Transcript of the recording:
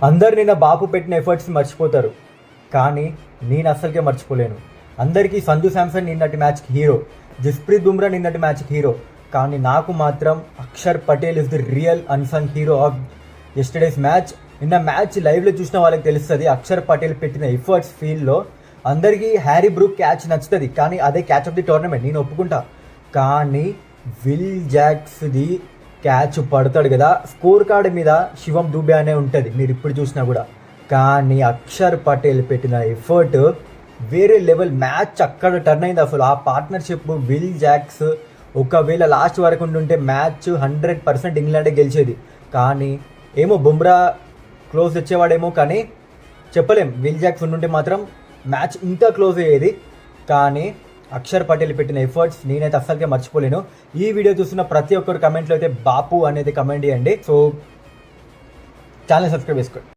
అందరు నిన్న బాపు పెట్టిన ఎఫర్ట్స్ మర్చిపోతారు, కానీ నేను అస్సలకే మర్చిపోలేను. అందరికీ సంజు శాంసన్ నిన్నటి మ్యాచ్కి హీరో, జస్ప్రీత్ బుమ్రా నిన్నటి మ్యాచ్కి హీరో, కానీ నాకు మాత్రం Akshar Patel is the real unsung hero of yesterday's match. నిన్న మ్యాచ్ లైవ్లో చూసిన వాళ్ళకి తెలుస్తుంది అక్షర్ పటేల్ పెట్టిన ఎఫర్ట్స్ ఫీల్డ్లో. అందరికీ హ్యారీ బ్రూక్ క్యాచ్ నచ్చుతుంది, కానీ అదే క్యాచ్ ఆఫ్ ది టోర్నమెంట్ నేను ఒప్పుకుంటా. కానీ విల్ జాక్స్ది క్యాచ్ పడతాడు కదా, స్కోర్ కార్డ్ మీద శివం దూబే అనే ఉంటుంది మీరు ఇప్పుడు చూసినా కూడా. కానీ అక్షర్ పటేల్ పెట్టిన ఎఫర్ట్ వేరే లెవెల్. మ్యాచ్ అక్కడ టర్న్ అయింది అసలు. ఆ పార్ట్నర్షిప్ విల్ జాక్స్ ఒకవేళ లాస్ట్ వరకు ఉంటుంటే మ్యాచ్ 100% ఇంగ్లాండే గెలిచేది. కానీ ఏమో బుమ్రా క్లోజ్ తెచ్చేవాడేమో, కానీ చెప్పలేం. విల్ జాక్స్ ఉంటుంటే మాత్రం మ్యాచ్ ఇంకా క్లోజ్ అయ్యేది. కానీ అక్షర్ పటేల్ పెట్టిన ఎఫర్ట్స్ నేనైతే అస్సలకే మర్చిపోలేను. ఈ వీడియో చూస్తున్న ప్రతి ఒక్కరు కమెంట్లో అయితే బాపు అనేది కమెంట్ చేయండి. సో ఛానల్ సబ్స్క్రైబ్ చేసుకోండి.